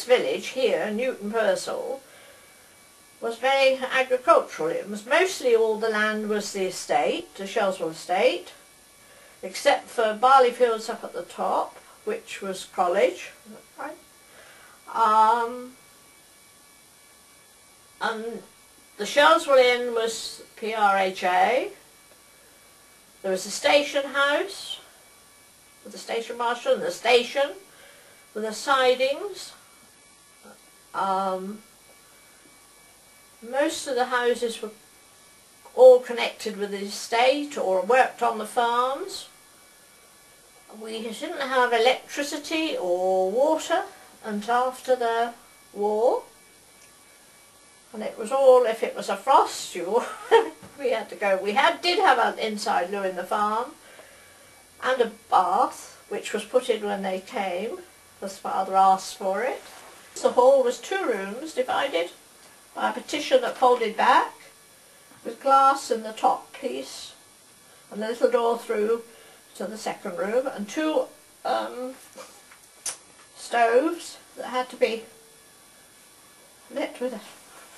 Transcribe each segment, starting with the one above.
village here, Newton Purcell, was very agricultural. It was mostly all the land was the estate, the Shelswell estate, except for barley fields up at the top, which was college. Right? And the Shelswell Inn was PRHA. There was a station house with the station marshal and the station with the sidings. Most of the houses were all connected with the estate or worked on the farms. We didn't have electricity or water until after the war. And it was all, if it was a frost, we had to go. We did have an inside loo in the farm and a bath, which was put in when they came, as Father asked for it. The hall was 2 rooms divided by a partition that folded back, with glass in the top piece, and a little door through to the second room, and 2 stoves that had to be lit with a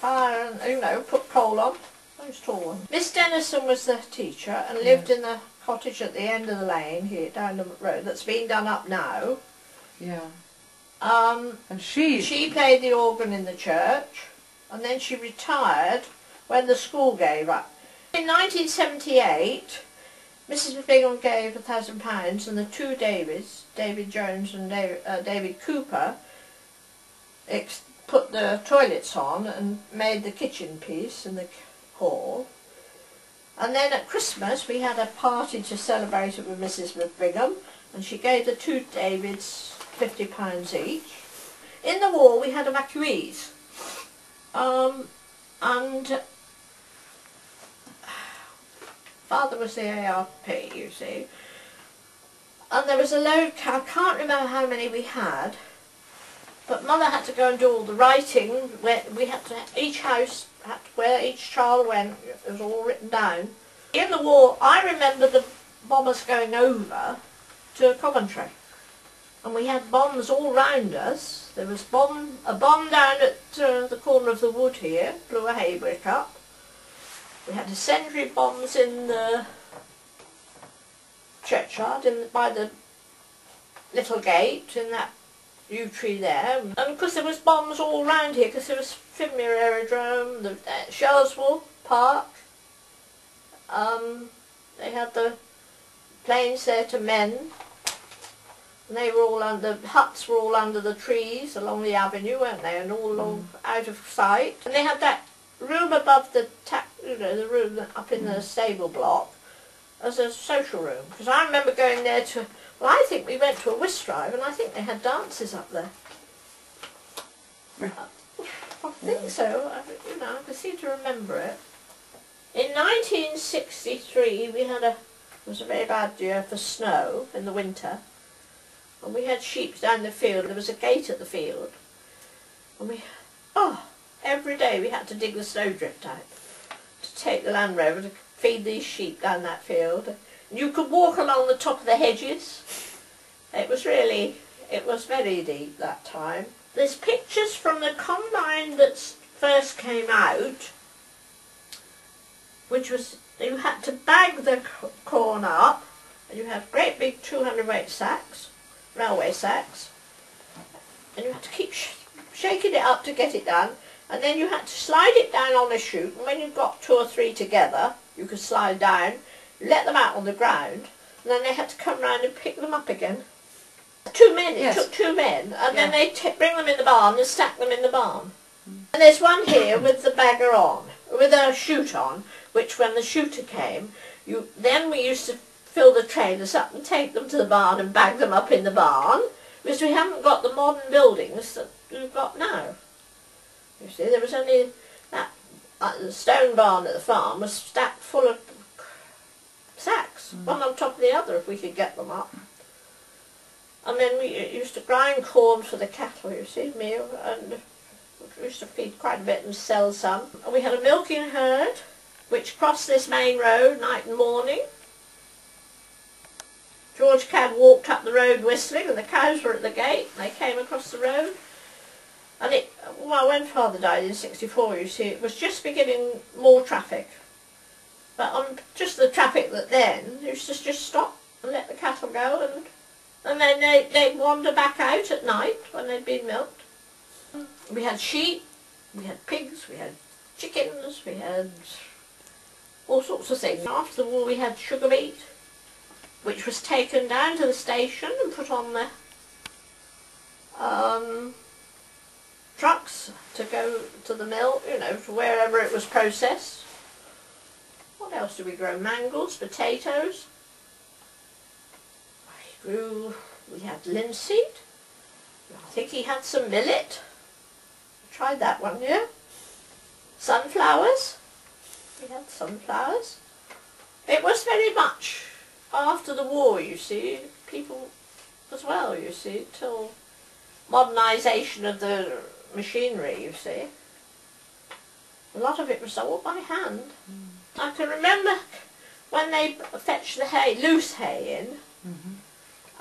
fire and, put coal on. Those tall ones. Miss Dennison was the teacher and lived in the cottage at the end of the lane here down the road that's been done up now. Yeah. And she played the organ in the church, and then she retired when the school gave up. In 1978, Mrs. Bingham gave £1,000, and the 2 Davids, David Jones and David Cooper, put the toilets on and made the kitchen piece in the hall. And then at Christmas we had a party to celebrate it with Mrs. Bingham, and she gave the 2 Davids £50 each. In the war we had evacuees, and Father was the ARP, you see, and there was a load, I can't remember how many we had, but Mother had to go and do all the writing. Where we had to, each house, where each child went, it was all written down. In the war, I remember the bombers going over to Coventry, and we had bombs all round us. There was a bomb down at the corner of the wood here, blew a hay brick up. We had incendiary bombs in the churchyard, by the little gate, in that yew tree there. And of course there was bombs all round here, because there was Finmere Aerodrome, the Shelswell Park. They had the planes there to mend. And they were all the huts were all under the trees along the avenue, weren't they, and all along out of sight. And they had that room above the the room up in the stable block as a social room. Because I remember going there to, well, I think we went to a whist drive, and I think they had dances up there. I think so. I can seem to remember it. In 1963 it was a very bad year for snow in the winter. And we had sheep down the field. There was a gate at the field, and every day we had to dig the snowdrift out to take the Land Rover to feed these sheep down that field. And you could walk along the top of the hedges. It was very deep that time. There's pictures from the combine that first came out, which was, you had to bag the corn up, and you had great big 200 weight sacks, railway sacks, and you had to keep shaking it up to get it done, and then you had to slide it down on a chute, and when you got 2 or 3 together you could slide down, let them out on the ground, and then they had to come round and pick them up again. 2 men, it took 2 men, and then they bring them in the barn and stack them in the barn. And there's one here with the bagger on, with a chute on, which when the shooter came, then we used to fill the trailers up and take them to the barn and bag them up in the barn, because we haven't got the modern buildings that we've got now. You see, there was only that the stone barn at the farm was stacked full of sacks, one on top of the other if we could get them up. And then we used to grind corn for the cattle, you see, meal, and we used to feed quite a bit and sell some. And we had a milking herd which crossed this main road night and morning. George Cadd walked up the road whistling, and the cows were at the gate, and they came across the road. And well, when Father died in '64, you see, it was just beginning more traffic. But on just the traffic that then used to just stop and let the cattle go, and then they'd wander back out at night when they'd been milked. We had sheep, we had pigs, we had chickens, we had all sorts of things. After the war we had sugar beet, which was taken down to the station and put on the trucks to go to the mill, you know, to wherever it was processed. What else did we grow? Mangels, potatoes. We had linseed. I think he had some millet. I tried that one year. Sunflowers. We had sunflowers. It was very much after the war, you see, people as well, you see, till modernisation of the machinery, you see. A lot of it was all by hand. I can remember when they fetched the hay, loose hay in,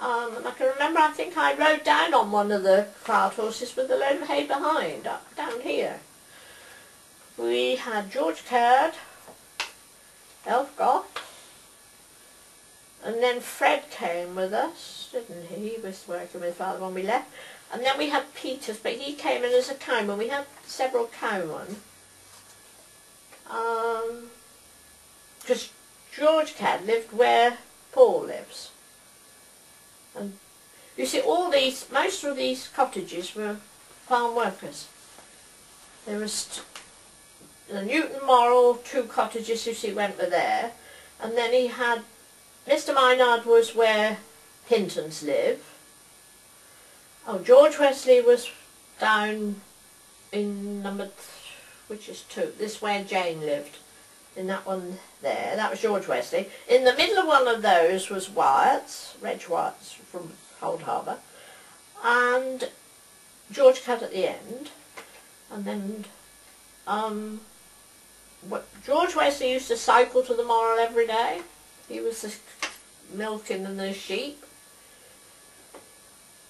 and I can remember, I think I rode down on one of the cart horses with a load of hay behind, down here. We had George Caird, Elf Goth, and then Fred came with us, didn't he? He was working with Father when we left. And then we had Peters, but he came in as a cowman. We had several cowmen. Because George Caird lived where Paul lives. And you see, most of these cottages were farm workers. There was the Newton Purcell, 2 cottages, you see, went with there. And then he had, Mr. Maynard was where Hintons live. Oh, George Wesley was down in which is 2, this where Jane lived, in that one there. That was George Wesley. In the middle of one of those was Wyatt's, Reg Wyatt's from Old Harbour, and George Caird at the end. And then George Wesley used to cycle to the Morrell every day. He was the milking and the sheep.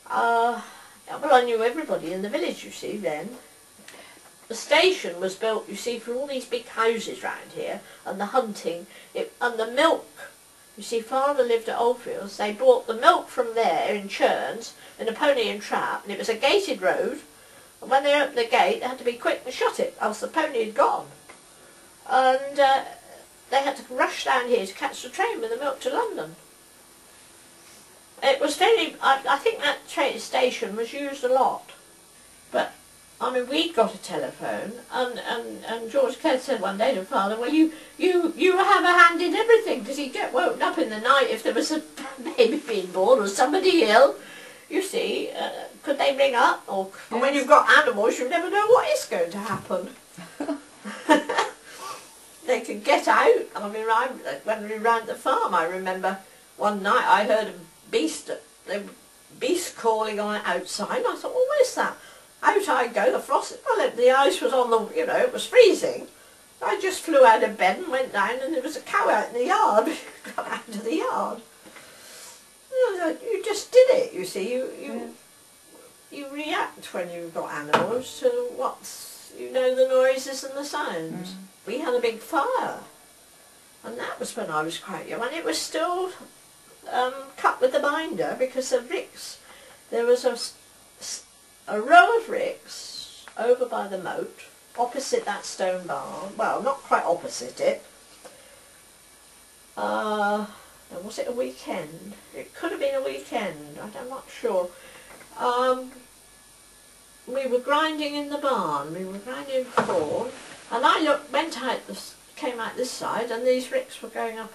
Well, I knew everybody in the village, you see, then. The station was built, you see, for all these big houses round here, and the hunting, and the milk. You see, Father lived at Oldfields. They brought the milk from there in churns, in a pony and trap, and it was a gated road, and when they opened the gate, they had to be quick and shut it, else the pony had gone. And they had to rush down here to catch the train with the milk to London. It was very, I think that train station was used a lot. But, I mean, we'd got a telephone, and George Caird said one day to Father, well, you have a hand in everything, because he'd get woken up in the night if there was a baby being born or somebody ill. You see, could they ring up? Or and when you've got animals, you never know what is going to happen. They could get out. I mean, when we ran the farm, I remember one night I heard a beast calling on outside. I thought, well, where's that? Out I go, the frost, well, the ice was on the, you know, it was freezing. I just flew out of bed and went down, and there was a cow out in the yard. Got out of the yard. You just did it, you see. You react when you've got animals to what's, you know, the noises and the sounds. We had a big fire, and that was when I was quite young, and it was still cut with the binder, because the ricks, there was a row of ricks over by the moat, opposite that stone barn, well, not quite opposite it. Was it a weekend? It could have been a weekend, I'm not sure. We were grinding in the barn, we were grinding corn, and I came out this side, and these ricks were going up.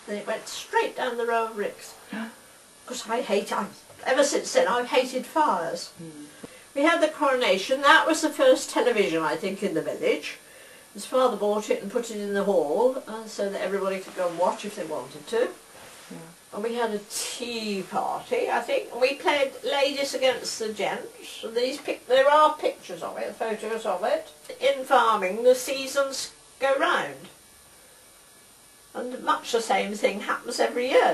They went straight down the row of ricks. Because ever since then I've hated fires. We had the coronation. That was the first television, I think, in the village. His father bought it and put it in the hall, so that everybody could go and watch if they wanted to. And we had a tea party, I think. And we played ladies against the gents. And there are pictures of it, photos of it. In farming, the seasons go round. And much the same thing happens every year.